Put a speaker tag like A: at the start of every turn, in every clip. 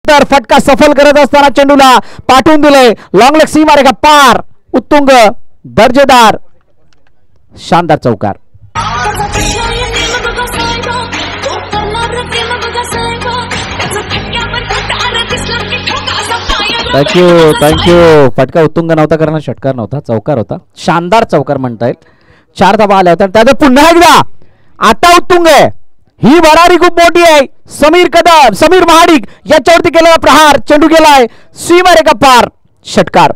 A: तर फटका सफल करत असताना चेंडूला पाठवून दिले लॉंग लेग सीमारेखा पार उत्तुंग दर्जेदार शानदार चौकार. थँक्यू. फटका उत्तुंग नव्हता कारण षटकार नव्हता चौकार होता. शानदार चौकार म्हणता येईल. 4 धावा आल्या होत्या त्यात पुन्हा एकदा आता उत्तुंग आहे. ही भरारी खूप मोठी आहे. समीर महाडिक याच्यावरती केलेला प्रहार चेंडू गेलाय सीमारेखा पार षटकार.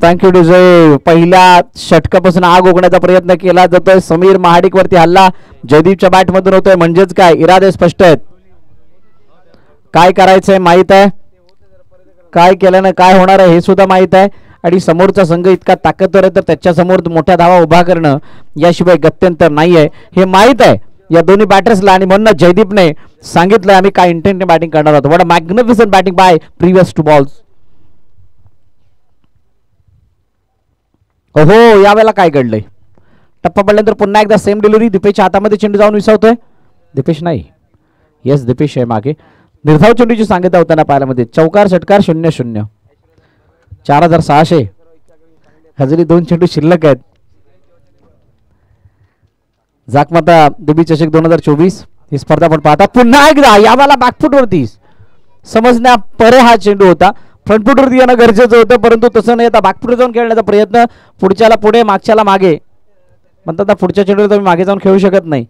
A: Thank you DJ. पहिल्या षटकापासून आग ओकण्याचा प्रयत्न केला जातोय. समीर महाडिक वरती हल्ला जयदीपच्या बॅट मधून होतोय म्हणजेच काय इरादे स्पष्ट आहेत. काय करायचंय माहित आहे. काय केल्यानं काय होणार आहे हे सुद्धा माहित आहे. आणि समोरचा संघ इतका ताकदवर आहे तर त्याच्या समोर मोठ्या धावा उभा करणं याशिवाय गत्यंतर नाही आहे हे माहित आहे या दोन्ही बॅटर्सला. आणि म्हणून जयदीपने सांगितलं आम्ही काय इंटेंटने बॅटिंग करणार आहोत. What a magnificent batting by previous 2 balls. हो यावेळेला काय घडलंय. टप्पा पडल्यानंतर पुन्हा एकदा सेम डिलिव्हरी. दीपेशच्या हातामध्ये चेंडू जाऊन विसावतोय. दीपेश नाही येस दीपेश आहे मागे. निर्धाव चेंडूची सांगितलं होताना पाहायला चौकार षटकार 0-0 4600 हजेरी 2 चेंडू शिल्लक आहेत. जाकमाता देवी चषक 2024 ही स्पर्धा आपण पाहता. पुन्हा एकदा यावेळेला बॅकफुटवरती समजण्या परे हा चेंडू होता. फ्रंटफुटवरती येणं गरजेचं होतं परंतु तसं नाही. आता बॅकफुट जाऊन खेळण्याचा प्रयत्न. पुढच्याला पुढे मागच्याला मागे म्हणतात पुढच्या चेंडूला तुम्ही मागे जाऊन खेळू शकत नाही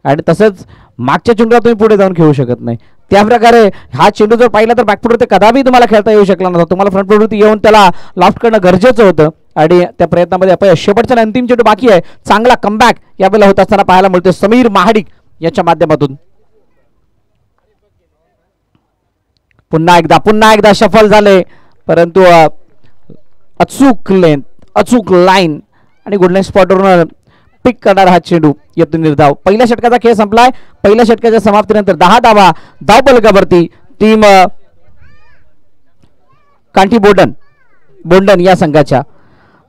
A: आणि तसंच मागच्या चेंडूला तुम्ही पुढे जाऊन खेळू शकत नाही. त्याप्रकारे हा चेंडू जर पाहिला तर बॅकफुटवरती कदापि तुम्हाला खेळता येऊ शकला नव्हता. तुम्हाला फ्रंटफुटवरती येऊन त्याला लॉफ्ट करणं गरजेचं होतं आणि त्या प्रयत्नामध्ये अपयश. शेवटचा अंतिम चेंडू बाकी आहे. चांगला कमबॅक यावेळेला होत असताना पाहायला मिळतोय समीर महाडिक याच्या माध्यमातून. पुन्हा एकदा सफल झाले परंतु अचूक लेंथ अचूक लाईन आणि गुडलाईन स्पॉटवरून पिक करणारा हा चेंडू येतो निर्धाव. पहिल्या षटकाचा खेळ संपलाय. पहिल्या षटकाच्या समाप्तीनंतर 10 धावा धावफलकावरती टीम कांठी बोंडन या संघाच्या.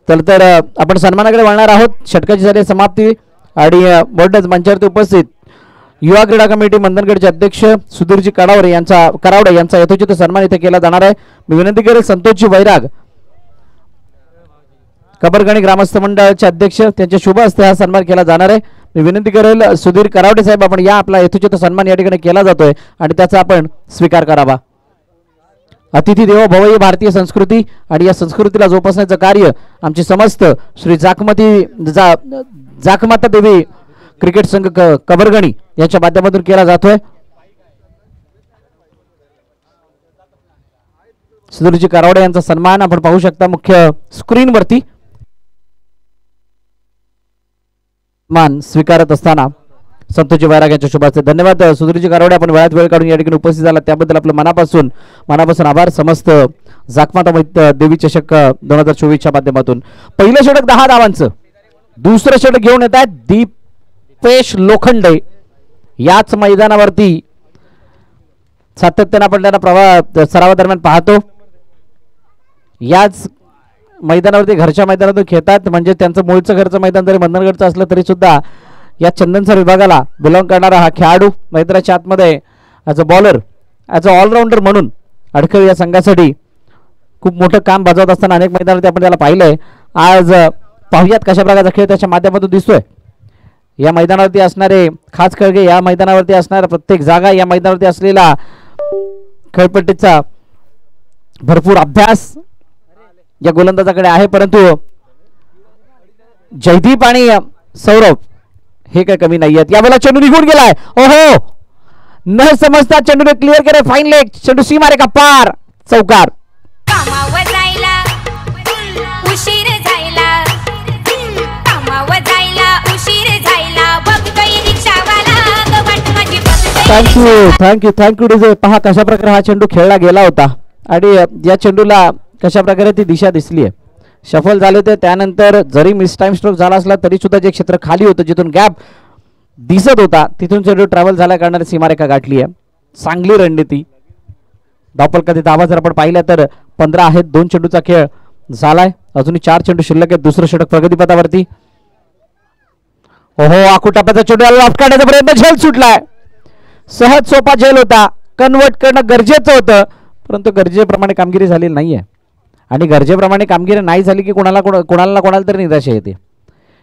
A: तर आपण सन्मानाकडे वळणार आहोत. षटकाची झाली समाप्ती आणि बोंडन मंचावरती उपस्थित युवा क्रीडा कमिटी मंदनगडचे अध्यक्ष सुधीरजी करावडे यांचा यथोचित सन्मान इथे केला जाणार आहे. मी विनंती करेल संतोषजी वैराग कबरगणी ग्रामस्थ मंडळाचे अध्यक्ष त्यांच्या शुभ हस्ते हा सन्मान केला जाणार आहे. मी विनंती करेल सुधीर करावडे साहेब आपण या आपला यथोचित सन्मान या ठिकाणी केला जातोय आणि त्याचा आपण स्वीकार करावा. अतिथी देवो भव ही भारतीय संस्कृती आणि या संस्कृतीला जोपासण्याचं कार्य आमचे समस्त श्री जाकमाता देवी क्रिकेट संघ कबरगणी यांच्या माध्यमातून केला जातोय. सुधीरजी करावडे यांचा सन्मान आपण पाहू शकता मुख्य स्क्रीनवरती. मान स्वीकारत असताना संतोषजी वैराग यांच्या शुभाचे धन्यवाद. सुधीरजी करावडे आपण वेळात वेळ काढून या ठिकाणी उपस्थित झाला त्याबद्दल आपलं मनापासून आभार. समस्त जाकमाता देवी चषक 2024च्या माध्यमातून पहिलं षटक 10 धावांचं. दुसरं षटक घेऊन येत आहेत दीपेश लोखंडे. याच मैदानावरती सातत्याने आपण त्यांना सरावादरम्यान पाहतो. याच मैदानावरती घरच्या मैदानातून खेळतात म्हणजे त्यांचं मूळचं घरचं मैदान जरी मंदनगडचं असलं तरी सुद्धा या चंदनसर विभागाला बिलॉंग करणारा हा खेळाडू मैदानाच्या आतमध्ये as a bowler as a allrounder म्हणून अडखळ या संघासाठी खूप मोठं काम बजावत असताना अनेक मैदानावरती आपण त्याला पाहिलंय. आज पाहुयात कशा प्रकारचा खेळ त्याच्या माध्यमातून दिसतोय. या मैदानावरती असणारे खास खळगे या मैदानावरती असणारा प्रत्येक जागा या मैदानावरती असलेला खेळपट्टीचा भरपूर अभ्यास या गोलंदाजाकडे आहे परंतु जयदीप आणि सौरभ हे काय कमी नाही आहेत. यावेळेला चेंडू निघून गेलाय. ओहो न समजता चेंडूने क्लिअर केले. फाईन लेग चेंडू सीमारेखा पार चौकार. Thank you DJ. पहा कशा प्रकारे हा चेंडू खेळला गेला होता आणि या चेंडूला कशा प्रकारे ती दिशा दिसली आहे. सफल झाले ते त्यानंतर जरी मिस टाइम स्ट्रोक झाला असला तरी सुद्धा जे क्षेत्र खाली होतं जिथून गॅप दिसत होता तिथून चेंडू ट्रॅव्हल झाल्या कारणाने सीमारेखा गाठली आहे. चांगली रणनीती धावफलकातील धावा जर आपण पाहिल्या तर 15 आहेत. 2 चेंडूचा खेळ झालाय. अजूनही 4 चेंडू शिल्लक आहेत. दुसरं षटक प्रगतीपथावरती. ओहो आकुटाप्याचा चेंडू लॉफ्ट काढण्याचा प्रयत्न, झेल सुटलाय. सहज सोपा झेल होता, कन्वर्ट करणं गरजेचं होतं, परंतु गरजेप्रमाणे कामगिरी झालेली नाहीये. आणि गरजेप्रमाणे कामगिरी नाही झाली की कोणाला तरी निराशा येते.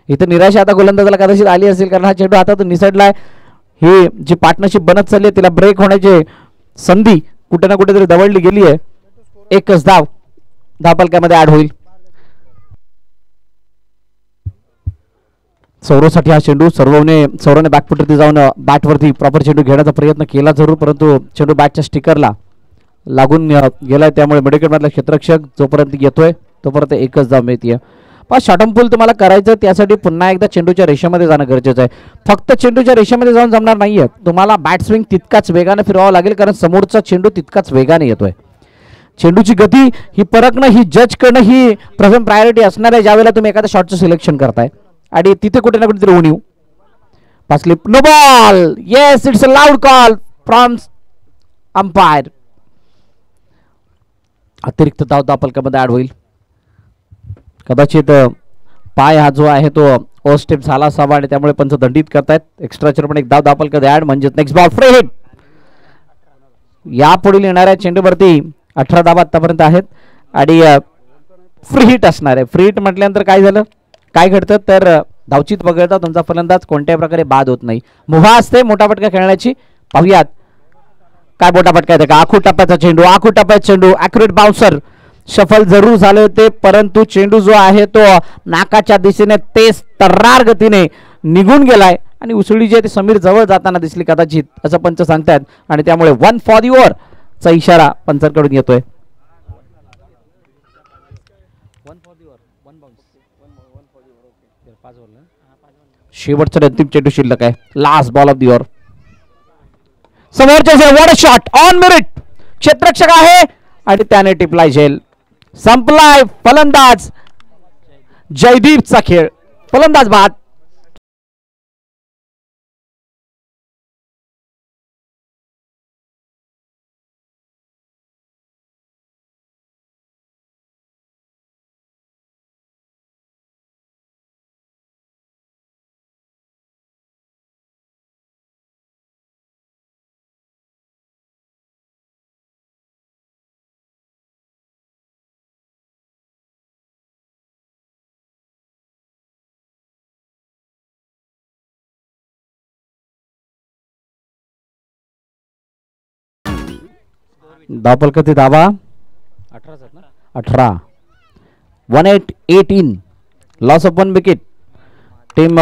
A: इथं निराशा आता गोलंदाजाला कदाचित आली असेल, कारण हा चेंडू हातातून निसटलाय. ही जी पार्टनरशिप बनत चालली आहे तिला ब्रेक होण्याची संधी कुठे ना कुठेतरी दवडली गेली आहे. एकच धाव धावपलकामध्ये ऍड होईल. सौरवसाठी हा चेंडू सौरवने बॅकफुटवरती जाऊन बॅटवरती प्रॉपर चेंडू घेण्याचा प्रयत्न केला जरूर, परंतु चेंडू बॅटच्या स्टिकरला लागून गेलाय. त्यामुळे मिडविकेटमधला क्षेत्ररक्षक जोपर्यंत येतोय तोपर्यंत एकच धाव मिळते. पण शॉटमपूल तुम्हाला करायचं, त्यासाठी पुन्हा एकदा चेंडूच्या रेषेमध्ये जाणं गरजेचं आहे. फक्त चेंडूच्या रेषेमध्ये जाऊन जमणार नाहीये, तुम्हाला बॅट स्विंग तितकाच वेगाने फिरवावं लागेल, कारण समोरचा चेंडू तितकाच वेगाने येतोय. चेंडूची गती ही परखणं, ही जज करणं ही प्रथम प्रायोरिटी असणार आहे ज्यावेळेला तुम्ही एखाद्या शॉटचं सिलेक्शन करताय. आणि तिथे कुठे ना कुठेतरी उणीव पासली. No ball. Yes, it's a loud call from umpire. अतिरिक्त धाव धावपलकामध्ये ऍड होईल. कदाचित पाय हा जो आहे तो ओ स्टेप झाला असावा आणि त्यामुळे पंच दंडित करतायत. एक्स्ट्राचर पण एक धाव धावपलकामध्ये ऍड, म्हणजे नेक्स्ट बॉल फ्री हिट. यापुढील येणाऱ्या चेंडूवरती 18 धावा आतापर्यंत आहेत आणि फ्री हिट असणार आहे. फ्री हिट म्हटल्यानंतर काय झालं, काय घडतं तर धावचीत वगळता तुमचा फलंदाज कोणत्याही प्रकारे बाद होत नाही. मुभा असते मोठा फटका खेळण्याची. पाहूयात काय मोठा फटका येते का. आखू टप्प्याचा चेंडू ॲक्युरेट बाउन्सर. सफल जरूर झाले होते, परंतु चेंडू जो आहे तो नाकाच्या दिशेने तेज तर्रार गतीने निघून गेलाय आणि उसळी जी आहे ती समीर जवळ जाताना दिसली कदाचित, असं पंच सांगतात. आणि त्यामुळे 1 फॉर दी ओव्हर चा इशारा पंचांकडून येतोय. शेवटचा अंतिम चेंडू शिल्लक आहे. Last ball of the over. समोरच्या what a shot on merit. क्षेत्ररक्षक आहे आणि त्याने टिपलाय झेल. संपलाय फलंदाज जयदीपचा खेळ. फलंदाज बाद. धावपलकाचे धावा 18. 1-8-18. Loss of 1 wicket. टीम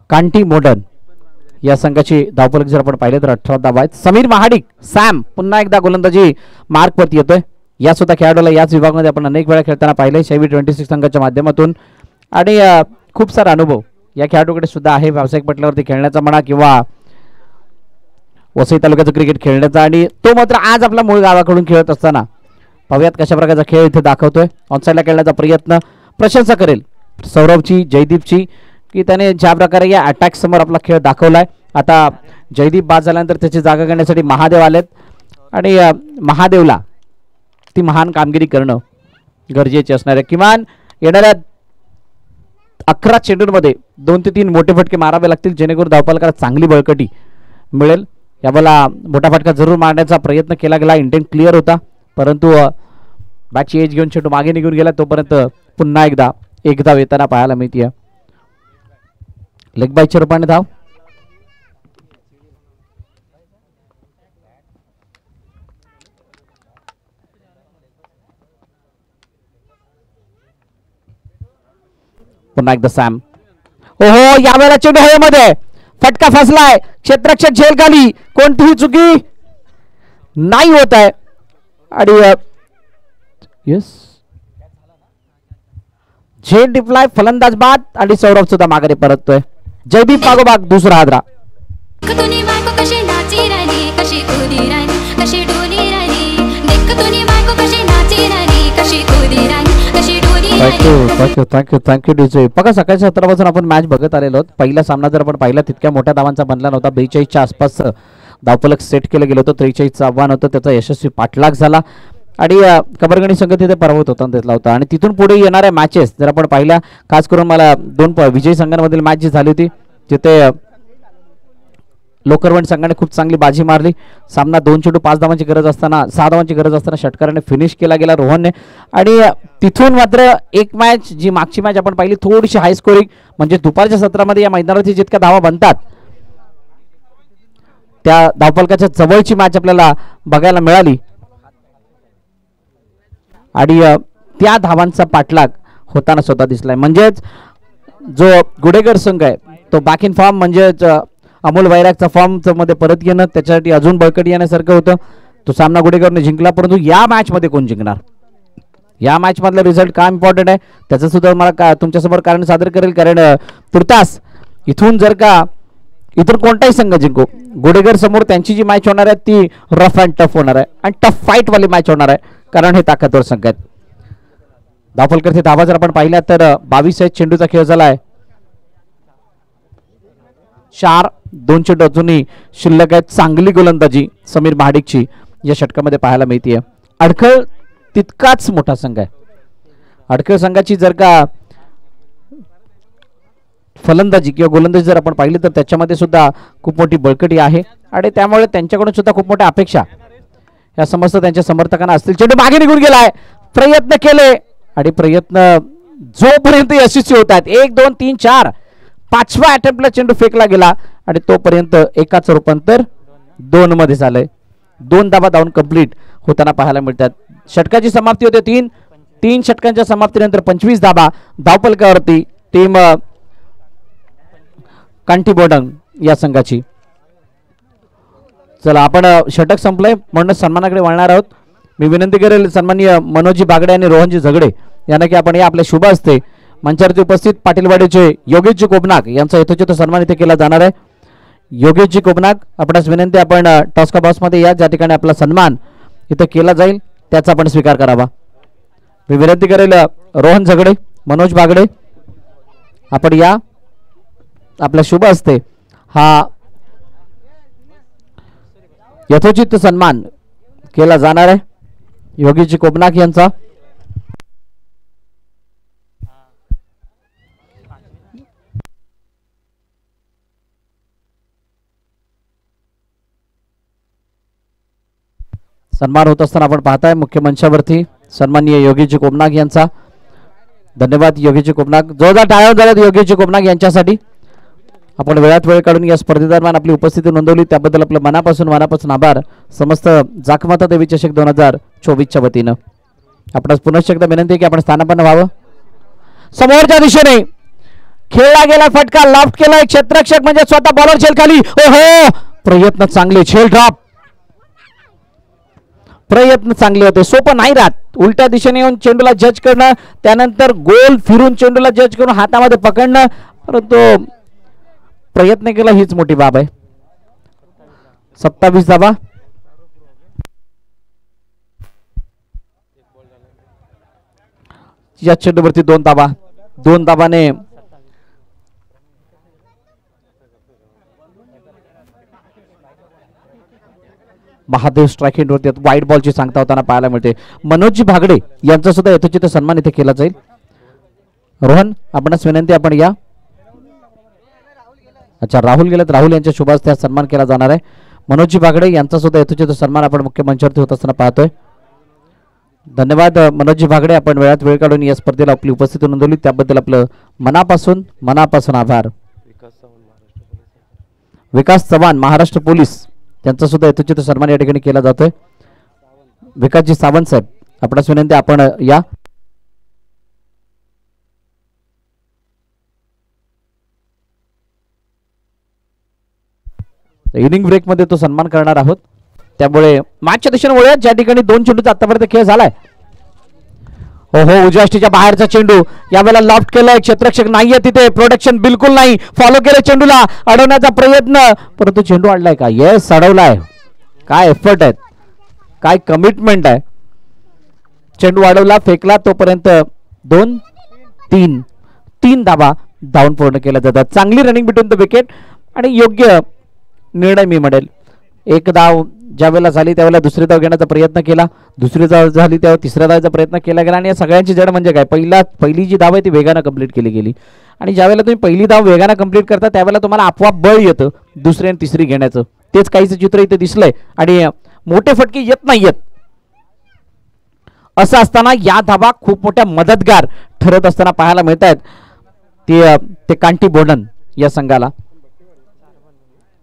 A: कांटी मोडर्न या संघाची धावपलक जर आपण पाहिले तर 18 धावा आहेत. समीर महाडिक सॅम पुन्हा एकदा गोलंदाजी मार्कवरती येतोय. या सुद्धा खेळाडूला याच विभागामध्ये आपण अनेक वेळा खेळताना पाहिले शेवी 26 संघाच्या माध्यमातून. आणि खूप सारा अनुभव या खेळाडूकडे सुद्धा आहे, व्यावसायिक पटलावरती खेळण्याचा म्हणा किंवा वसई तालुक्याचं क्रिकेट खेळण्याचा. आणि तो मात्र आज आपला मूळ गावाकडून खेळत असताना पाहूयात कशा प्रकारचा खेळ इथे दाखवतोय. ऑनसाईडला खेळण्याचा प्रयत्न. प्रशंसा करेल सौरवची, जयदीपची, की त्याने ज्या प्रकारे या अटॅक समोर आपला खेळ दाखवलाय. आता जयदीप बाद झाल्यानंतर त्याची जागा करण्यासाठी महादेव आलेत आणि महादेवला ती महान कामगिरी करणं गरजेचे असणार आहे. किमान येणाऱ्या 11 चेंडूंमध्ये 2 ते 3 मोठे फटके मारावे लागतील, जेणेकरून धावपलकाला चांगली बळकटी मिळेल. यावेळेला मोठा फटका जरूर मारण्याचा प्रयत्न केला गेला. इंटेंट क्लिअर होता, परंतु बॅटची एज घेऊन चेंडू मागे निघून गेला. तोपर्यंत पुन्हा एकदा एक धाव येताना पाहायला मिळते. लेग बायच्या रूपाने धाव. पुन्हा एकदा सॅम. ओहो यावेळेला चेंडू हवेमध्ये. फटका फसलाय. क्षेत्ररक्षक झेल खाली. कोणतीही चुकी नाही होत आहे. आणि यस झेल टिपलाय. फलंदाज बाद आणि सौरभ सुद्धा मागे परततोय. जयदीप पागोबाग दुसरा हादरा.
B: कशी
A: थँक्यू डीजे. बघा सकाळच्या सत्रापासून आपण मॅच बघत आलेलो आहोत. पहिला सामना जर आपण पाहिला तितक्या मोठ्या धावांचा बनला नव्हता. 42च्या आसपास धावफलक सेट केलं गेलं होतं. 43चं आव्हान होतं, त्याचा यशस्वी पाठलाग झाला आणि कबरगणी संघ तिथे पराभूत होता होता. आणि तिथून पुढे येणाऱ्या मॅचेस जर आपण पाहिल्या, खास करून मला दोन विजयी संघांमधील मॅच जी झाली होती तिथे लोकरवंड संघाने खूप चांगली बाजी मारली. सामना 2 चेंडू 5 धावांची गरज असताना 6 धावांची गरज असताना षटकाराने फिनिश केला गेला रोहनने. आणि तिथून मात्र एक मॅच जी मागची मॅच आपण पाहिली थोडीशी हाय स्कोरिंग, म्हणजे दुपारच्या सत्रामध्ये या मैदानावरती जितक्या धावा बनतात त्या धावफलकाच्या जवळची मॅच आपल्याला बघायला मिळाली आणि त्या धावांचा पाठलाग होताना स्वतः दिसलाय. म्हणजेच जो गुडेगर संघ आहे तो बॅक इन फॉर्म, म्हणजेच अमोल वैरागचा फॉर्म मध्ये परत येणं त्याच्यासाठी अजून बळकटी येण्यासारखं होतं. तो सामना गुडेगरने जिंकला, परंतु या मॅच मध्ये कोण जिंकणार, या मॅच मधला रिझल्ट का इम्पॉर्टंट आहे त्याचं सुद्धा मला तुमच्यासमोर कारण सादर करेल. कारण तुर्तास इथून जर का इथून कोणताही संघ जिंको, गुडेगर समोर त्यांची जी मॅच होणार आहे ती रफ अँड टफ होणार आहे आणि टफ फाईट वाली मॅच होणार आहे, कारण हे ताकदवर संघ आहेत. धावफलकाचे धावा जर आपण पाहिल्या तर 22 चेंडूचा खेळ झाला आहे. 4 2 चेंडू अजूनही शिल्लक आहेत. चांगली गोलंदाजी समीर महाडिकची या षटकामध्ये पाहायला मिळते. अडखळ तितकाच मोठा संघ आहे. अडखळ संघाची जर का फलंदाजी किंवा गोलंदाजी जर आपण पाहिली तर त्याच्यामध्ये सुद्धा खूप मोठी बळकटी आहे आणि त्यामुळे त्यांच्याकडून सुद्धा खूप मोठ्या अपेक्षा या समस्त त्यांच्या समर्थकांना असतील. चेंडू मागे निघून गेलाय, प्रयत्न केले आणि प्रयत्न जोपर्यंत यशस्वी होतात 1 2 3 4 5व्या अटेम्प्टला चेंडू फेकला गेला आणि तोपर्यंत एकाचं रूपांतर 2 मध्ये झालंय. 2 धावा धावून कंप्लीट होताना पाहायला मिळतात. षटकाची समाप्ती होते 3 षटकांच्या समाप्तीनंतर 25 धावा धावफलकावरती टीम कांठी बोडंग या संघाची. चला आपण षटक संपलंय म्हणून सन्मानाकडे वळणार आहोत. मी विनंती करेल सन्माननीय मनोजी बागडे आणि रोहनजी झगडे यांना की आपण या आपल्या शुभ असते मंचावरती उपस्थित पाटीलवाडीचे योगेशजी कोपनाक यांचा यथोचित सन्मान इथे केला जाणार आहे. योगेशजी कोपनाक, आपणास विनंती आपण टॉस्का बॉक्समध्ये या, ज्या ठिकाणी आपला सन्मान इथे केला जाईल त्याचा आपण स्वीकार करावा. मी विनंती करेल रोहन झगडे, मनोज बागडे, आपण या आपल्या शुभ असते हा यथोचित सन्मान केला जाणार आहे योगेशजी कोपनाक यांचा. सन्मान होत असताना आपण पाहताय मुख्य मंचावरती सन्माननीय योगेशजी कोपनाक यांचा. धन्यवाद योगेशजी कोपनाक. जोरदार टाळ्या झाल्यात योगेशजी कोपनाक यांच्यासाठी. आपण वेळात वेळ काढून या स्पर्धेदरम्यान आपली उपस्थिती नोंदवली त्याबद्दल आपलं मनापासून आभार. समस्त जाखमाता देवी चषक 2024च्या वतीनं आपणास पुनश्च एकदा विनंती की आपण स्थानापन्न व्हावं. समोरच्या दिशेने खेळला गेला फटका, लॉफ्ट केला एक क्षेत्ररक्षक म्हणजे स्वतः बॉलर झेल खाली. ओहो, प्रयत्न चांगले, झेल ड्रॉप, प्रयत्न चांगले होते. सोपं नाही राहत. उलट्या दिशेने येऊन चेंडूला जज करणं, त्यानंतर गोल फिरून चेंडूला जज करून हातामध्ये पकडणं, परंतु प्रयत्न केला हीच मोठी बाब आहे. 27 धावा. या चेंडूवरती 2 धावा, 2 धावाने महादेव स्ट्राईक वरती वाईट बॉलची सांगता होताना पाहायला मिळते. मनोजजी भागडे यांचा सुद्धा यथोचित सन्मान इथे केला जाईल. रोहन, आपणास विनंती आपण या. अच्छा, राहुल गेलेत, राहुल यांच्या शुभ हस्ते सन्मान केला जाणार आहे. मनोजजी बागडे यांचा सुद्धा यथोचित सन्मान आपण मुख्य मंचावरती होत असताना पाहतोय. धन्यवाद मनोजजी बागडे, आपण वेळात वेळ काढून या स्पर्धेला आपली उपस्थिती नोंदवली त्याबद्दल आपलं मनापासून आभार. विकास चव्हाण महाराष्ट्र पोलीस त्यांचा सुद्धा यथोचित सन्मान या ठिकाणी केला जातोय. विकासजी सावंत साहेब, आपणास विनंती आपण या. इनिंग ब्रेक मध्ये तो सन्मान करणार आहोत, त्यामुळे मॅचच्या दिशेने वळूया ज्या ठिकाणी 2 चेंडूचा आतापर्यंत खेळ झालाय. ओहो, उजव्या यष्टीच्या बाहेरचा चेंडू, यावेळेला लॉफ्ट केलाय, क्षेत्ररक्षक नाहीये तिथे, प्रोटेक्शन बिलकुल नाही, फॉलो केलं चेंडूला, अडवण्याचा प्रयत्न, परंतु चेंडू अडलाय का? येस, अडवलाय. काय एफर्ट आहेत, काय कमिटमेंट आहे. चेंडू अडवला, फेकला, तोपर्यंत 2 तीन धावा धावून पूर्ण केल्या जातात. चांगली रनिंग बिटवीन द विकेट आणि योग्य निर्णय मी म्हणेल. एक धाव ज्या वेळेला झाली त्यावेळेला दुसरी धाव घेण्याचा प्रयत्न केला, दुसरी धाव झाली तेव्हा तिसऱ्या धावाचा प्रयत्न केला गेला आणि या सगळ्यांची जड म्हणजे काय, पहिली जी धाव आहे ती वेगानं कंप्लीट केली गेली आणि ज्यावेळेला तुम्ही पहिली धाव वेगानं कंप्लीट करता त्यावेळेला तुम्हाला आपोआप बळ येतं दुसरी आणि तिसरी घेण्याचं. तेच काहीच चित्र इथे दिसलंय आणि मोठे फटके येत नाहीयेत. असं असताना या धावा खूप मोठ्या मदतगार ठरत असताना पाहायला मिळत आहेत ते कांटी बोंडन या संघाला.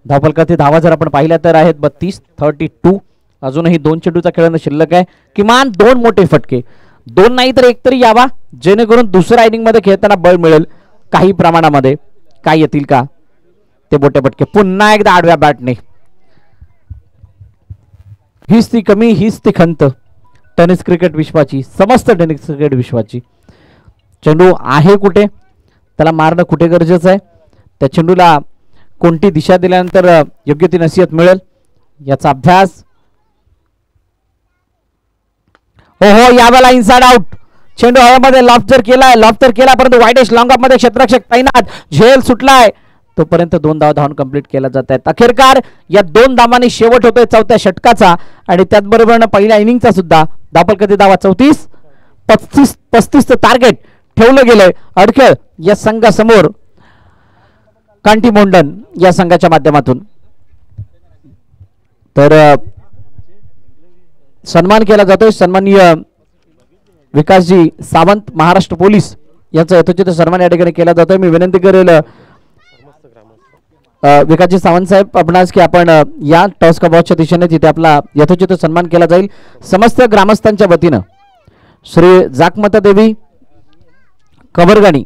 A: धावफलकाचे धावा जर आपण पाहिल्या तर आहेत 32. अजूनही 2 चेंडूचा खेळणं शिल्लक आहे. किमान 2 मोठे फटके, 2 नाही तर 1 तरी यावा जेणेकरून दुसऱ्या इनिंग मध्ये खेळताना बळ मिळेल काही प्रमाणामध्ये. काय येतील का ते मोठे फटके. पुन्हा एकदा आडव्या बॅटने. हीच ती कमी, हीच ती खंत टेनिस क्रिकेट विश्वाची, समस्त टेनिस क्रिकेट विश्वाची. चेंडू आहे कुठे, त्याला मारणं कुठे गरजेचं आहे, त्या चेंडूला कोणती दिशा दिल्यानंतर योग्य ती नसीहत मिळेल याचा अभ्यास. हो यावेळेला इनसाइड आउट. चेंडू हवेमध्ये लॉफ्ट तर केला परंतु वाईडेस्ट लॉंग ऑफ मध्ये क्षेत्ररक्षक तैनात, झेल सुटलाय तोपर्यंत 2 धावा धावून कंप्लीट केल्या जात आहेत. अखेरकार या 2 धावांनी शेवट होतोय 4थ्या षटकाचा आणि त्याचबरोबर पहिल्या इनिंगचा सुद्धा. धावफलकाची धावा 34, 35 टार्गेट ठेवलं गेलंय. अडखेळ या संघासमोर कांटी मोंडन या संघाच्या माध्यमातून. तर सन्मान केला जातोय. सन्माननीय विकासजी सावंत महाराष्ट्र पोलीस यांचा यथोचित सन्मान या ठिकाणी केला जातोय. मी विनंती करेल विकासजी सावंत साहेब आपणास की आपण या टॉस कबॉचच्या दिशेने तिथे आपला यथोचित सन्मान केला जाईल. समस्त ग्रामस्थांच्या वतीनं श्री जाकमाता देवी कबरगाणी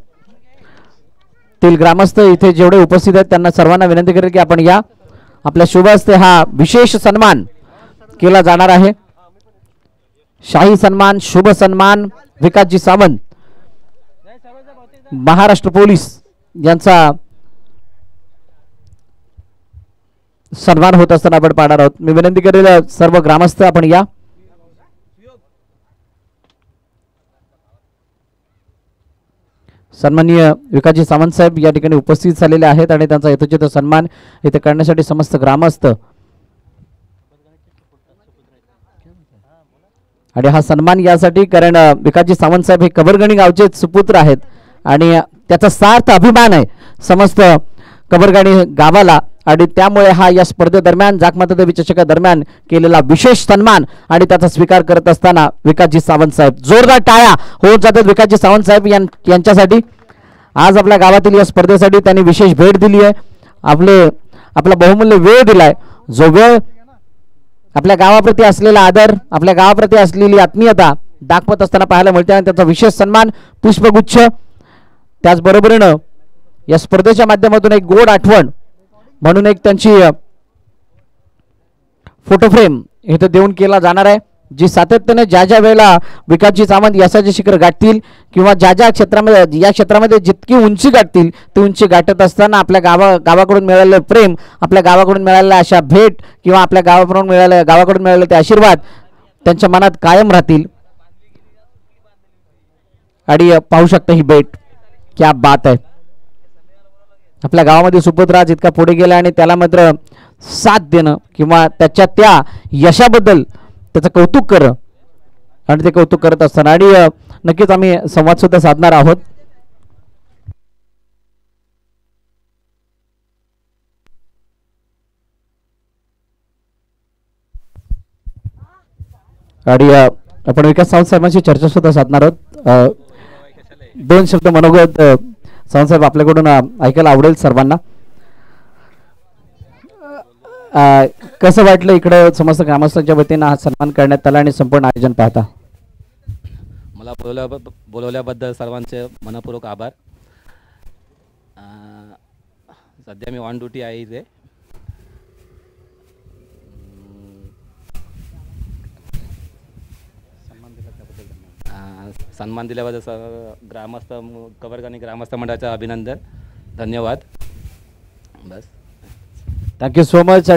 A: तील ग्रामस्थ इथे जेवढे उपस्थित आहेत त्यांना सर्वांना विनंती करेल की आपण या आपल्या शुभ हस्ते हा विशेष सन्मान केला जाणार आहे. शाही सन्मान, शुभ सन्मान विकासजी सावंत महाराष्ट्र पोलीस यांचा सन्मान होत असताना आपण पाहणार आहोत. मी विनंती करेल सर्व ग्रामस्थ आपण या. सन्माननीय विकासजी सावंत साहेब या ठिकाणी उपस्थित झालेले आहेत आणि त्यांचा यथोचित सन्मान इथे करण्यासाठी समस्त ग्रामस्थ आणि हा सन्मान यासाठी कारण विकासजी सावंत साहेब हे कबरगणी गावचे सुपुत्र आहेत आणि त्याचा सार्थ अभिमान आहे समस्त कबरगणी गावाला आणि त्यामुळे हा या स्पर्धेदरम्यान जाकमाता देवी चषकादरम्यान केलेला विशेष सन्मान आणि त्याचा स्वीकार करत असताना विकासजी सावंत साहेब जोरदार टाळ्या होत जातात विकासजी सावंत साहेब यांच्यासाठी. आज आपल्या गावातील या स्पर्धेसाठी त्यांनी विशेष भेट दिली आहे. आपला बहुमूल्य वेळ दिलाय. जो वेळ आपल्या गावाप्रती असलेला आदर, आपल्या गावाप्रती असलेली आत्मीयता दाखवत असताना पाहायला मिळते आणि त्याचा विशेष सन्मान पुष्पगुच्छ. त्याचबरोबरीनं या स्पर्धेच्या माध्यमातून एक गोड आठवण म्हणून एक त्यांची फोटो फ्रेम इथं देऊन केला जाणार आहे जी सातत्याने ज्या ज्या वेळेला विकासजी सावंत यशाचे शिखर गाठतील किंवा ज्या ज्या क्षेत्रामध्ये या क्षेत्रामध्ये जितकी उंची गाठतील ती उंची गाठत असताना आपल्या गावाकडून मिळालेलं प्रेम, आपल्या गावाकडून मिळालेल्या अशा भेट किंवा आपल्या गावाकडून मिळालेले ते आशीर्वाद त्यांच्या मनात कायम राहतील. आणि पाहू शकता ही भेट क्या बात आहे. आपल्या गावामध्ये सुपुत्र आज इतका पुढे गेला आणि त्याला मात्र साथ देणं किंवा त्याच्या त्या यशाबद्दल त्याचं कौतुक करणं आणि ते कौतुक करत असताना आणि नक्कीच आम्ही संवाद सुद्धा साधणार आहोत. आणि आपण विकास सावंत साहेबांशी चर्चा सुद्धा साधणार आहोत. 2 शब्द मनोगत सावंत साहेब आपल्याकडून ऐकायला आवडेल सर्वांना. कसं वाटलं इकडे समस्त ग्रामस्थांच्या वतीनं हा सन्मान करण्यात आला आणि संपूर्ण आयोजन पाहता?
B: मला बोलवल्याबद्दल सर्वांचे मनपूर्वक आभार. सध्या मी ऑन ड्युटी आहे इथे. सन्मान दिल्याबद्दल ग्रामस्थ कबरगाणी ग्रामस्थ मंडळाचं अभिनंदन, धन्यवाद. बस
A: थँक्यू सो मच.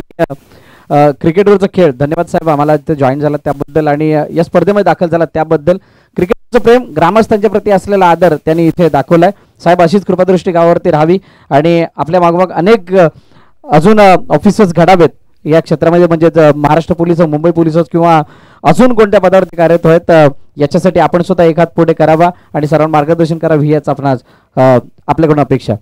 A: क्रिकेटवरचा खेळ धन्यवाद साहेब आम्हाला इथे जॉईन झाला त्याबद्दल आणि या स्पर्धेमध्ये दाखल झाला त्याबद्दल. क्रिकेट प्रेम, ग्रामस्थांच्या प्रती असलेला आदर त्यांनी इथे दाखवलाय. साहेब अशीच कृपादृष्टी गावावरती राहावी आणि आपल्या मागोमाग अनेक अजून ऑफिसर्स घडावेत या क्षेत्रामध्ये, म्हणजेच महाराष्ट्र पोलीस, मुंबई पोलीस किंवा अजून कोणत्या पदावरती कार्यरत आहेत, याच्यासाठी आपण स्वतः एक हात पुढे करावा आणि सर्वांना मार्गदर्शन करावे ही याच आपण आपल्याकडून अपेक्षा.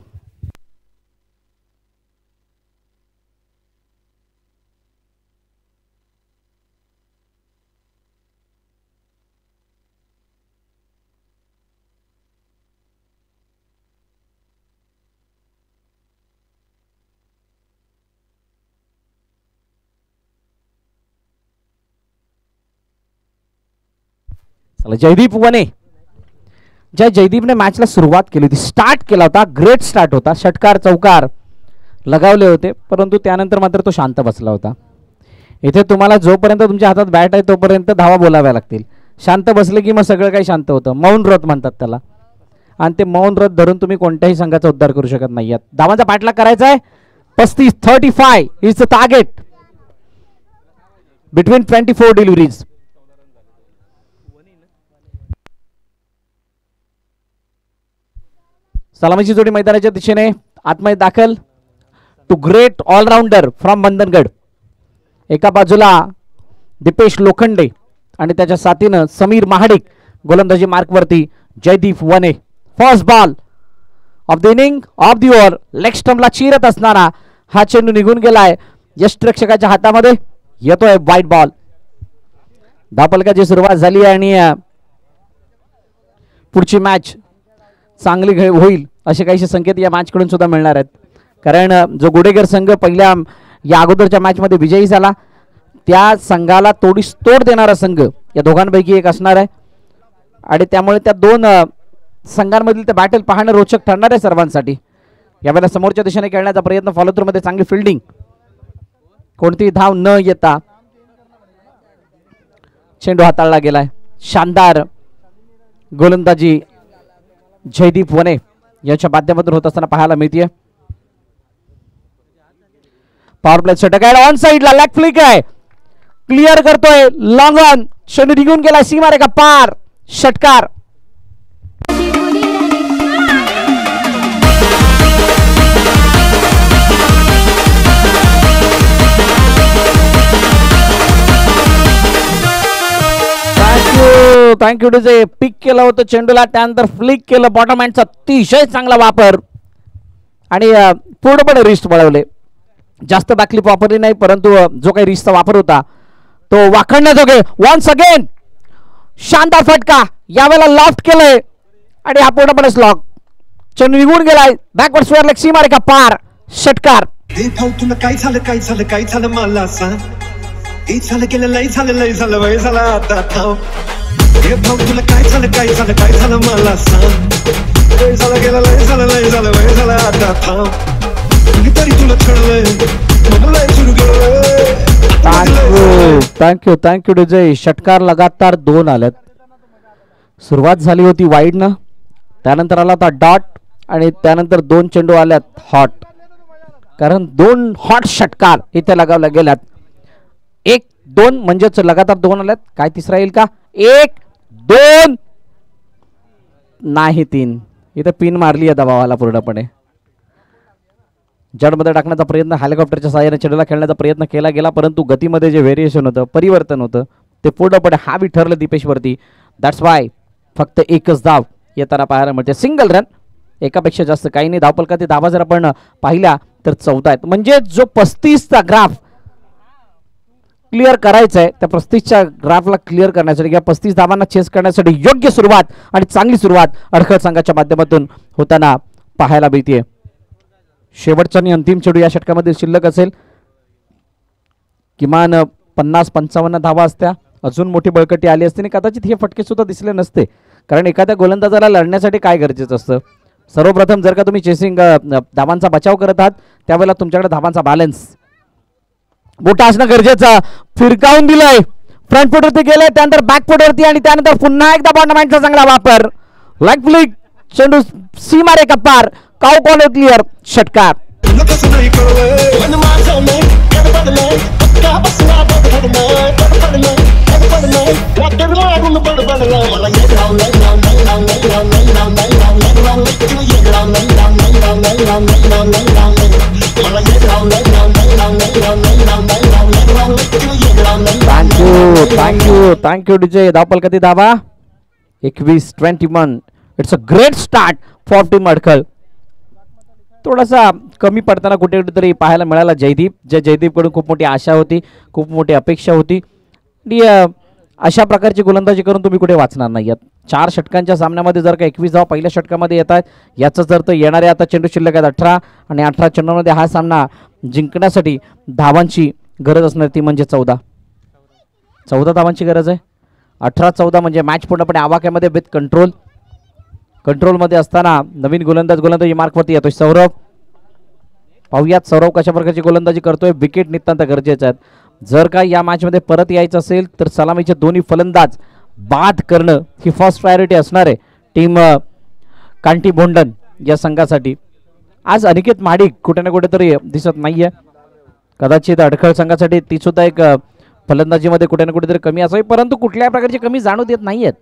A: जयदीप वने, ज्या जयदीपने मॅचला सुरुवात केली होती, स्टार्ट केला होता, ग्रेट स्टार्ट होता, षटकार चौकार लगावले होते, परंतु त्यानंतर मात्र तो शांत बसला होता. इथे तुम्हाला जोपर्यंत तुमच्या हातात बॅट आहे तोपर्यंत धावा बोलाव्या लागतील. शांत बसले की मग सगळं काही शांत होतं. मौन व्रत म्हणतात त्याला, आणि ते मौन व्रत धरून तुम्ही कोणत्याही संघाचा उद्धार करू शकत नाही. धावांचा पाठलाग करायचा आहे. 35 is the target between 24 deliveries. सलामीची जोडी मैदानाच्या दिशेने आतमध्ये दाखल. Two great allrounder from Bandhangad. एका बाजूला दीपेश लोखंडे आणि त्याच्या साथीनं समीर महाडिक. गोलंदाजी मार्कवरती Jaydeep Wane. First ball of the inning of the over. Leg स्टंपला चिरत असणारा हा चेंडू निघून गेलाय यष्टिरक्षकाच्या हातामध्ये. येतोय वाईट बॉल. धावफलकाची सुरुवात झाली आणि पुढची मॅच चांगली होईल असे काहीसे संकेत या मॅच कडून सुद्धा मिळणार आहेत. कारण जो गुडेगर संघ पहिल्या या अगोदरच्या मॅच मध्ये विजयी झाला त्या संघाला तोडीस तोड देणारा संघ या दोघांपैकी एक असणार आहे आणि त्यामुळे त्या दोन संघांमधील ते बॅटल पाहणं रोचक ठरणार आहे सर्वांसाठी. यावेळेला समोरच्या दिशेने खेळण्याचा प्रयत्न, फॉलो थ्रू मध्ये चांगली फिल्डिंग, कोणतीही धाव न येता चेंडू हाताळला गेलाय. शानदार गोलंदाजी जयदीप वने याच्या माध्यमातून होत असताना पाहायला मिळते. पॉवर प्ले षटक आहे, ऑन साइडला लेग फ्लिक आहे, क्लिअर करतोय लॉंग ऑन. चेंडू निघून गेला सीमारेखा पार. षटकार. थँक्यू टू जे पिक केलं होतं चेंडूला, त्यानंतर फ्लिक केलं. बॉटम हँडचा अतिशय चांगला वापर आणि पूर्णपणे रिस्ट वळवले. जास्त बॅकलिप वापरली नाही, परंतु जो काही रिस्टचा वापर होता तो वाखडण्याजोगे. वन्स अगेन शानदार फटका. यावेळेला लॉफ्ट केलंय आणि हा पूर्णपणे स्लॉग. चेंडू निघून गेलाय बॅकवर्ड स्क्वेअर लेग सीमारेखा पार. षटकार.
C: तुला काय झालं काय झालं काय झालं मला सांग. हे झालं गेलं लय झालं लय झालं वय झालं आता थांब. हे भाऊ तुला काय झालं काय झालं काय झालं मला सांग. लय झालं गेलं लय झालं लय झालं वय झालं आता थांब. तरी तुला छळलंय मला लय सुरू केलं.
A: थँक्यू विजय. षटकार लगातार 2 आलेत. सुरुवात झाली होती वाईडनं, त्यानंतर आला होता डॉट आणि त्यानंतर 2 चेंडू आल्यात हॉट. कारण 2 हॉट षटकार इथे लगावल्या गेल्यात. 1-2 म्हणजेच लगातार 2 आल्यात. काय तिसरा येईल का? 1-2 नाही 3. इथे पिन मारली आहे दबावाला पूर्णपणे. जडमध्ये टाकण्याचा प्रयत्न, हेलिकॉप्टरच्या सहाय्याने चेंडूला खेळण्याचा प्रयत्न केला गेला, परंतु गतीमध्ये जे व्हेरिएशन होतं, परिवर्तन होतं, ते पूर्णपणे हावी ठरलं दीपेशवरती. दॅट्स वाय फक्त 1च धाव येताना पाहायला मिळते. सिंगल रन, एकापेक्षा जास्त काही नाही. धावफलकातील धावा जर आपण पाहिल्या तर 14 आहेत. म्हणजे जो 35चा ग्राफ क्लिअर करायचा आहे त्या 35च्या ग्राफला क्लिअर करण्यासाठी किंवा 35 धावांना चेस करण्यासाठी योग्य सुरुवात आणि चांगली सुरुवात अडखळ संघाच्या माध्यमातून होताना पाहायला मिळते. शेवटचा आणि अंतिम चेंडू या षटकामध्ये शिल्लक असेल. किमान 50-55 धावा असत्या, अजून मोठी बळकटी आली असते आणि कदाचित हे फटके सुद्धा दिसले नसते. कारण एखाद्या गोलंदाजाला लढण्यासाठी काय गरजेचं असतं? सर्वप्रथम जर का तुम्ही चेसिंग धावांचा बचाव करत आहात त्यावेळेला तुमच्याकडे धावांचा बॅलन्स मोठा असणं गरजेचं. फिरकावून दिलंय, फ्रंट फुटवरती गेलंय, त्यानंतर बॅक फुटवरती आणि त्यानंतर पुन्हा एकदा बॉन्डमॅनचा चांगला वापर. लेग फ्लिक, चेंडू सीमारेखा पार. Cow corner clear. षटकार. Thank you DJ. धावपल किती धावा 21-21. It's a great start for team अडखळ. थोडासा कमी पडताना कुठे कुठेतरी पाहायला मिळाला जयदीप. जयदीप कडून खूप मोठी आशा होती, खूप मोठी अपेक्षा होती आणि अशा प्रकारची गोलंदाजी करून तुम्ही कुठे वाचणार नाही आहात. 4 षटकांच्या सामन्यामध्ये जर का 21 धावा पहिल्या षटकामध्ये येत आहेत, याचाच अर्थ येणारे आता चेंडू शिल्लक आहेत 18 आणि 18 चेंडूमध्ये हा सामना जिंकण्यासाठी धावांची गरज असणार ती म्हणजे 14 धावांची गरज आहे. 18-14 म्हणजे मॅच पूर्णपणे आवाक्यामध्ये विथ कंट्रोलमध्ये असताना नवीन गोलंदाजी मार्कवरती येतोय सौरभ. पाहूयात सौरभ कशा प्रकारची गोलंदाजी करतोय. विकेट नितांत गरजेचे आहेत. जर का या मॅचमध्ये परत यायचं असेल तर सलामीचे दोन्ही फलंदाज बाद करणं ही फर्स्ट प्रायोरिटी असणार आहे टीम कांटी बोंडन या संघासाठी. आज अनिकेत महाडिक कुठे ना कुठेतरी दिसत नाहीये. कदाचित अडखळ संघासाठी ती सुद्धा एक फलंदाजीमध्ये कुठे ना कुठेतरी कमी असावी, परंतु कुठल्याही प्रकारची कमी जाणू देत नाहीयेत.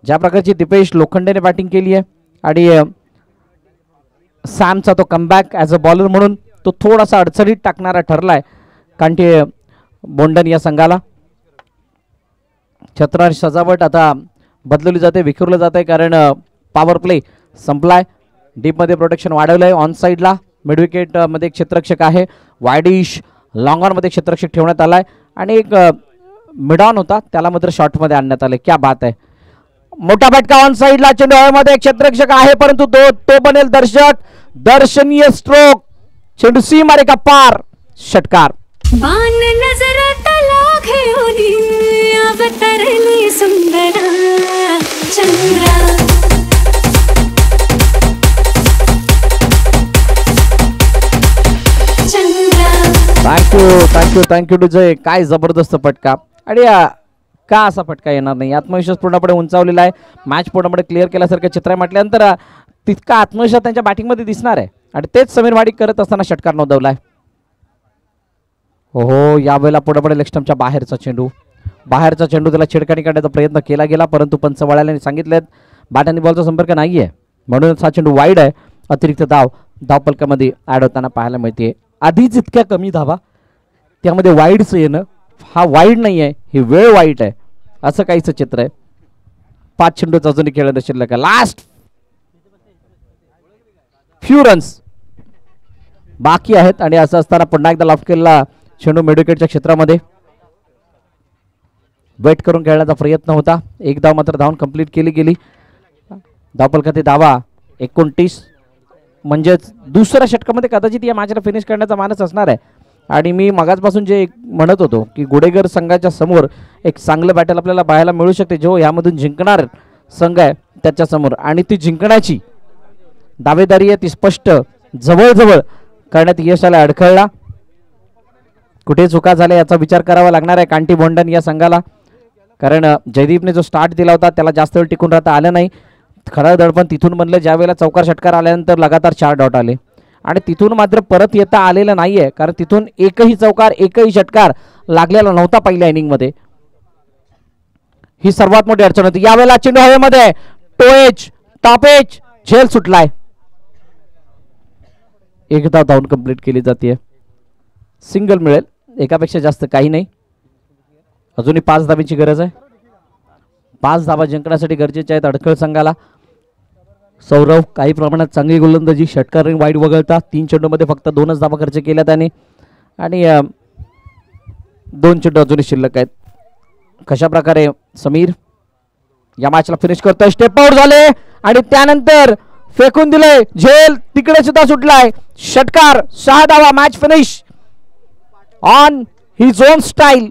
A: ज्या प्रकारची दीपेश लोखंडेने बॅटिंग केली आहे आणि सॅमचा तो कमबॅक ॲज अ बॉलर म्हणून तो थोडासा अडचणीत टाकणारा ठरलाय कांटी बोंडन या संघाला. छत्रांश सजावट आता बदलवली जाते, विखुरलं जाते कारण पॉवर प्ले संपलाय. डीपमध्ये प्रोटेक्शन वाढवलंय. ऑन साईडला मिड विकेट मध्ये एक क्षेत्ररक्षक आहे. वायडिश लॉंग ऑन मध्ये क्षेत्ररक्षक ठेवण्यात आलाय आणि एक मिड ऑन होता त्याला मात्र शॉर्टमध्ये आणण्यात आले. क्या बात आहे. मोठा फटका ऑन साईडला. चेंडू हवेमध्ये एक क्षेत्ररक्षक आहे परंतु तो बनेल दर्शनीय स्ट्रोक. चेंडू सी मारे का पार. षटकार.
D: बाण नजरात लागे अवतरली सुंदर चंद्रा.
A: Thank you DJ. काय जबरदस्त फटका आणि का असा फटका येणार नाही. आत्मविश्वास पूर्णपणे उंचावलेला आहे. मॅच पूर्णपणे क्लिअर केल्यासारखं चित्र म्हटल्यानंतर तितका आत्मविश्वास त्यांच्या बॅटिंगमध्ये दिसणार आहे आणि तेच समीर महाडिक करत असताना षटकार नोंदवलाय. हो यावेळेला पूर्णपणे लेग स्टंपच्या बाहेरचा चेंडू त्याला छेडखानी करण्याचा प्रयत्न केला गेला परंतु पंच वळाल्याने सांगितलेत बॅट आणि बॉलचा संपर्क नाहीये म्हणूनच हा चेंडू वाईड आहे. अतिरिक्त धावपलकामध्ये ऍड होताना पाहायला मिळते. आधीच इतक्या कमी धावा त्यामध्ये वाईडचं येणं. हा वाईड नाही आहे, ही वेळ वाईट आहे असं काहीच चित्र आहे. 5 चेंडूच अजूनही खेळणं शिल्लक आहे. लास्ट फ्यू रन्स बाकी आहेत आणि असं असताना पुन्हा एकदा लॉफ्ट केलेला चेंडू मिडविकेटच्या क्षेत्रामध्ये वेट करून खेळण्याचा प्रयत्न होता. एक धाव मात्र धावून कंप्लीट केली गेली. धावपलकाचे धावा 29 म्हणजेच दुसऱ्या षटकामध्ये कदाचित या मॅचला फिनिश करण्याचा मानस असणार आहे. आणि मी मगाचपासून जे म्हणत होतो की गुडेगर संघाच्या समोर एक चांगलं बॅटल आपल्याला पाहायला मिळू शकते जो यामधून जिंकणार संघ आहे त्याच्या समोर आणि ती जिंकण्याची दावेदारी आहे ती स्पष्ट जवळजवळ करण्यात यश आलं. अडखळला कुठे चुका झाल्या याचा विचार करावा लागणार आहे कांटी बोंडन या संघाला कारण जयदीपने जो स्टार्ट दिला होता त्याला जास्त वेळ टिकून राहता आलं नाही. खरं दडपण तिथून बनलं ज्या वेळेला चौकार षटकार आल्यानंतर लगातार 4 डॉट आले आणि तिथून मात्र परत येता आलेलं नाहीये कारण तिथून एकही चौकार एकही षटकार लागलेला नव्हता पहिल्या इनिंगमध्ये. ही सर्वात मोठी अडचण होती. यावेळेला चेंडू हवेमध्ये टॉप एज झेल सुटलाय. एकदा धावून कंप्लीट केली जाते. सिंगल मिळेल एकापेक्षा जास्त काही नाही. अजूनही 5 धावांची गरज आहे. 5 धावा जिंकण्यासाठी गरजेच्या आहेत अडखळ संघाला. सौरभ काही प्रमाणात चांगली गोलंदाजी षटकार वाईड वगळता 3 चेंडूमध्ये फक्त 2च धावा खर्च केल्या त्याने आणि 2 चेंडू अजूनही शिल्लक आहेत. कशा प्रकारे समीर या मॅचला फिनिश करतोय. स्टेप आउट झाले आणि त्यानंतर फेकून दिले झेल तिकडे सुद्धा सुटलाय. षटकार 6 धावा. Match finish on his on style.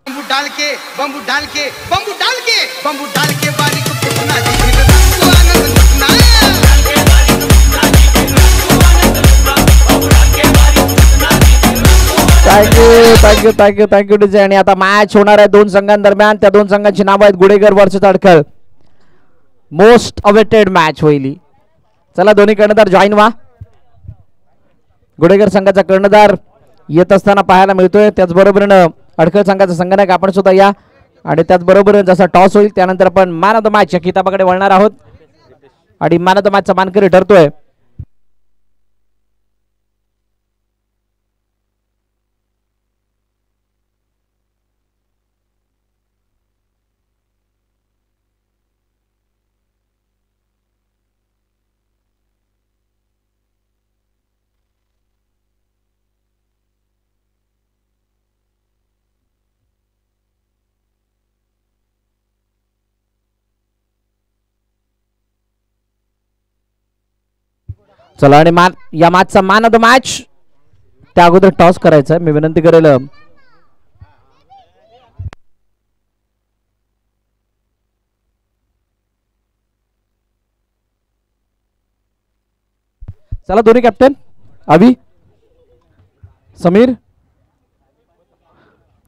E: Bamboo डाल के बंबू डाल के बंबू डाल के बंबू डाल के बारी को फुटना तो आनंद लुटना
A: थँक्यू डीजे. आणि आता मॅच होणार आहे 2 संघांदरम्यान. त्या 2 संघांची नाव आहेत गुडेगर वर्सेस अडखळ. मोस्ट अवेटेड मॅच होईल. चला दोन्ही कर्णधार जॉईन व्हा. गुडेगर संघाचा कर्णधार येत असताना पाहायला मिळतोय. त्याचबरोबरीनं अडखळ संघाचा संघनायक आपण सुद्धा या आणि त्याचबरोबर जसा टॉस होईल त्यानंतर आपण मॅन ऑफ द मॅच या किताबाकडे वळणार आहोत आणि मॅन ऑफ द मॅचचा मानकरी ठरतोय चला आणि या मॅचचा मॅन ऑफ द मॅच त्या अगोदर टॉस करायचा आहे. मी विनंती करेल चला दोन्ही कॅप्टन अभि समीर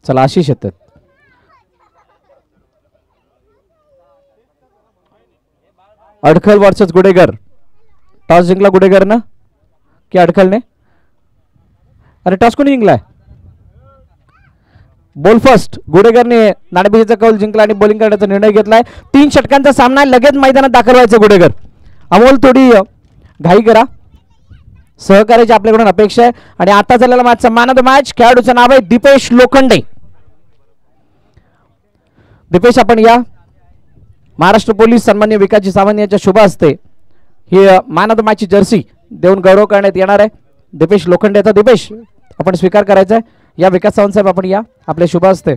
A: चला आशिष येतात. अडखल वर्सेस गुडेगर. टॉस जिंकला गुडेगर ना की अडखलने? अरे टॉस कोणी जिंकलाय? बॉल फर्स्ट गुडेगरने नाणेफेकीचा कौल जिंकला आणि बॉलिंग करण्याचा निर्णय घेतलाय. 3 षटकांचा सामना लगेच मैदानात दाखल व्हायचं गुडेगर. अमोल थोडी घाई करा, सहकार्याची आपल्याकडून अपेक्षा आहे. आणि आता झालेला मॅचचा मॅन ऑफ द मॅच खेळाडूचं नाव आहे दीपेश लोखंडे. दीपेश आपण या. महाराष्ट्र पोलीस सन्मान्य विकासजी सावंत यांच्या शुभ हस्ते he man of the मॅचची Jersey देऊन गौरव करण्यात येणार आहे दीपेश लोखंडेचा. दीपेश आपण स्वीकार करायचा आहे. या विकास सावंत साहेब आपण या, आपल्या शुभ हस्ते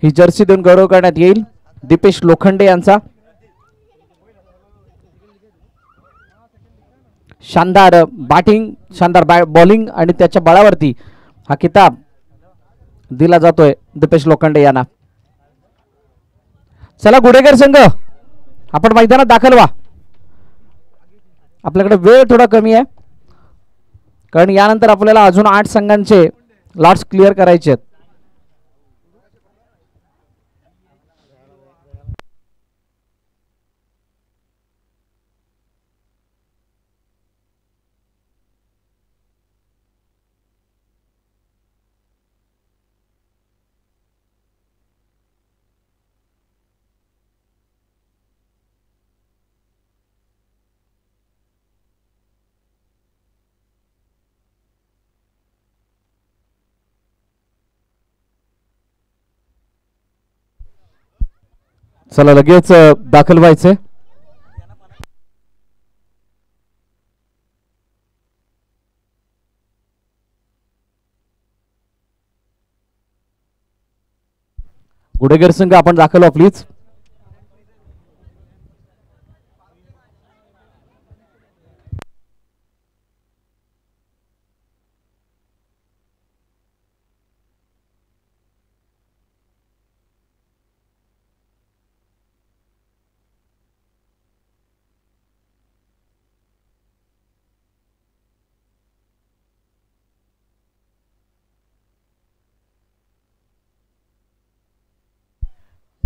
A: ही जर्सी देऊन गौरव करण्यात येईल दीपेश लोखंडे यांचा. शानदार बॅटिंग, शानदार बॉलिंग आणि त्याच्या बळावरती हा किताब दिला जातोय दीपेश लोखंडे यांना. चला गुडेगर संघ आपण मैदानात दाखल व्हा. आपल्याकडे वेळ थोडा कमी आहे कारण यानंतर आपल्याला अजून 8 संघांचे लॉट्स क्लिअर करायचे आहेत. चला लगेच दाखल व्हायचे. गुडेगर संघ आपण दाखल व्हा प्लीज.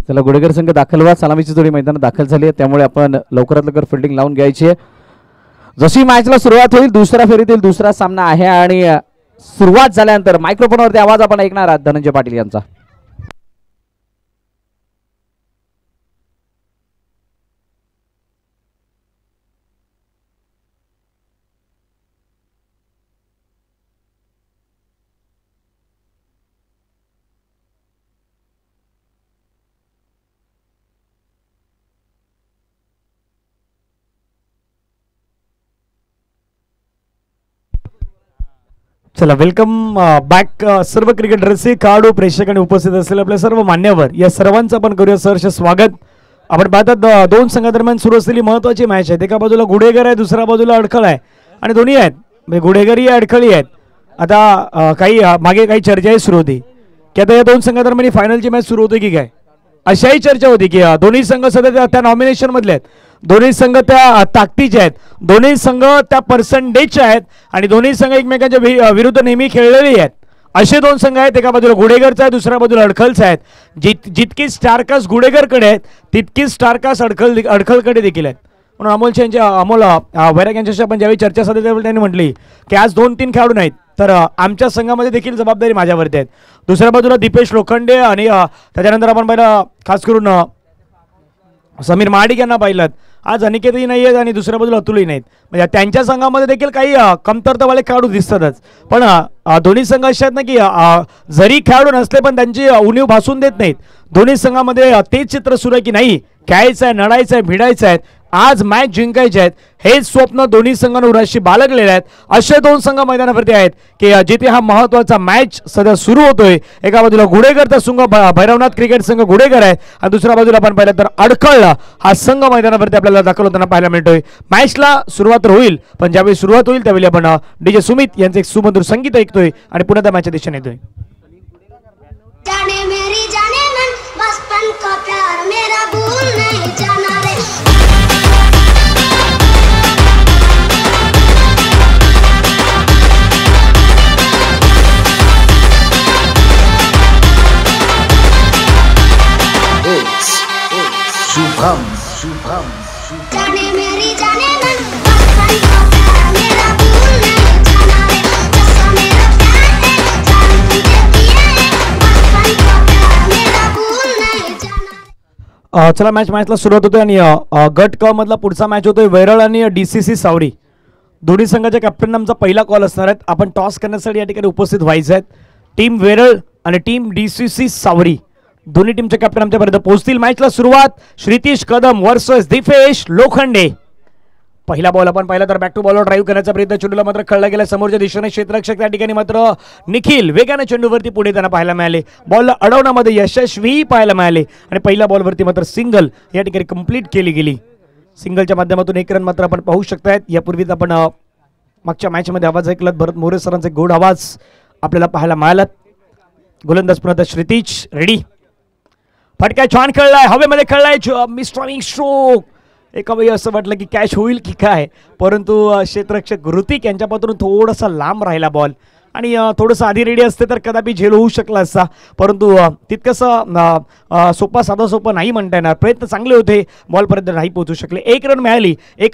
A: चला गुडेगर संघ दाखल व्हा. सलामीची जोडी मैदानात दाखल झाली आहे त्यामुळे आपण लवकरात लवकर फिल्डिंग लावून घ्यायची आहे. जशी मॅचला सुरुवात होईल दुसऱ्या फेरीतील दुसरा सामना आहे आणि सुरुवात झाल्यानंतर मायक्रोफोनवरती आवाज आपण ऐकणार आहात धनंजय पाटील यांचा.
F: चला वेलकम बॅक सर्व क्रिकेट रसिक खेळाडू प्रेक्षक आणि उपस्थित असलेले आपले सर्व मान्यवर या सर्वांचं आपण करूया सहर्ष स्वागत. आपण पाहतात 2 संघादरम्यान सुरू असलेली महत्त्वाची मॅच आहे. एका बाजूला गुडेगर आहे, दुसऱ्या बाजूला अडखळ आहे आणि दोन्ही आहेत म्हणजे गुडेगरही अडखळी आहेत. आता काही मागे काही चर्चाही सुरू होती की आता या 2 संघादरम्यान फायनलची मॅच सुरू होती की काय, अशाही चर्चा होती की दोन्ही संघ सध्या त्या नॉमिनेशन मधले आहेत, दोन्ही संघ त्या ताकदीचे आहेत, दोन्ही संघ त्या पर्सेंटेजचे आहेत आणि दोन्ही संघ एकमेकांच्या विरुद्ध नेहमी खेळलेले आहेत. असे 2 संघ आहेत. एका बाजूला गुडेगरचा आहे, दुसऱ्या बाजूला अडखलचा आहेत. जितकी स्टारकास्ट गुडेगरकडे आहेत तितकी स्टारकास्ट अडखलकडे देखील आहेत. म्हणून अमोल वैराग यांच्याशी आपण ज्यावेळी चर्चा साधली त्यावेळी त्यांनी म्हटली की आज 2-3 खेळाडू नाहीत तर आमच्या संघामध्ये देखील जबाबदारी माझ्यावरती आहेत. दुसऱ्या बाजूला दीपेश लोखंडे आणि त्याच्यानंतर आपण पहिला खास करून समीर महाडिक यांना पाहिलं. आज अनिकेतही नाही आहेत आणि दुसऱ्या बाजूला अतुलही नाहीत. म्हणजे त्यांच्या संघामध्ये देखील काही कमतरतावाले खेळाडू दिसतातच. पण दोन्ही संघ असे आहेत ना की जरी खेळाडू नसले पण त्यांची उणीव भासून देत नाहीत. दोन्ही संघामध्ये तेच चित्र सुरू आहे की नाही खेळायचं आहे, लढायचं आहे, भिडायचं आहे. आज मॅच जिंकायचे आहेत हे स्वप्न दोन्ही संघांवर बाळगलेले आहेत. असे दोन संघ मैदानावरती आहेत की जिथे हा महत्वाचा मॅच सध्या सुरू होतोय. एका बाजूला गुडेकरचा संघ भैरवनाथ क्रिकेट संघ गुडेकर आहे आणि दुसऱ्या बाजूला आपण पाहिलं तर अडखळला हा संघ मैदानावरती आपल्याला दाखल होताना पाहायला मिळतोय. मॅचला सुरुवात होईल पण ज्यावेळी सुरुवात होईल त्यावेळी आपण डीजे सुमित यांचे एक सुमधुर संगीत ऐकतोय आणि पुन्हा त्या मॅचच्या दिशेने येतोय.
G: जाने मेरी जाने मन बचपन का प्यार मेरा भूल नहीं जाना रे.
H: शुभम
G: जाने मेरी जाने मन बचपन का प्यार मेरा भूल नहीं जाना रे. जैसा मेरा प्यार है जान तुझे दिया है बचपन का प्यार मेरा भूल नहीं जाना.
F: चला मॅचला सुरुवात होते आणि गट क मधला पुढचा मॅच होतोय वेरळ आणि DCC सावरी. दोन्ही संघाच्या कॅप्टन आमचा पहिला कॉल असणार आहेत. आपण टॉस करण्यासाठी या ठिकाणी उपस्थित व्हायचं आहेत. टीम वेरळ आणि टीम DCC सावरी दोन्ही टीमचे कॅप्टन आमच्यापर्यंत पोहोचतील. मॅचला सुरुवात श्रीतीश कदम वर्सेस दिपेश लोखंडे. पहिला बॉल आपण पाहिला तर बॅक टू बॉलवर ड्राईव्ह करण्याचा प्रयत्न चेंडूला मात्र खेळला गेला समोरच्या दिशेने. क्षेत्ररक्षक त्या ठिकाणी मात्र निखिल वेगाने चेंडूवरती पुढे त्यांना पाहायला मिळाले. बॉलला अडवण्यामध्ये यशस्वी पाहायला मिळाले आणि पहिल्या बॉलवरती मात्र सिंगल या ठिकाणी कंप्लीट केली गेली. सिंगलच्या माध्यमातून एक रन मात्र आपण पाहू शकतायत. यापूर्वीच आपण मागच्या मॅचमध्ये आवाज ऐकलात भरत मोरे सरांचे गोड आवाज आपल्याला पाहायला मिळालात. गोलंदाज पुन्हा श्रीतीश रेडी. फटका छान खेळलाय हवेमध्ये खेळलाय मिस्ट्रॉइंग स्ट्रोक. एका वेळी असं वाटलं की कॅच होईल की काय परंतु क्षेत्ररक्षक ऋतिक यांच्यापासून थोडासा लांब राहिला बॉल आणि थोडंसं आधी रेडी असते तर कदापि झेल होऊ शकला असता परंतु तितकंसं सोपा साधा सोपा नाही म्हणता येणार. प्रयत्न चांगले होते बॉलपर्यंत नाही पोहोचू शकले. एक रन मिळाली. एक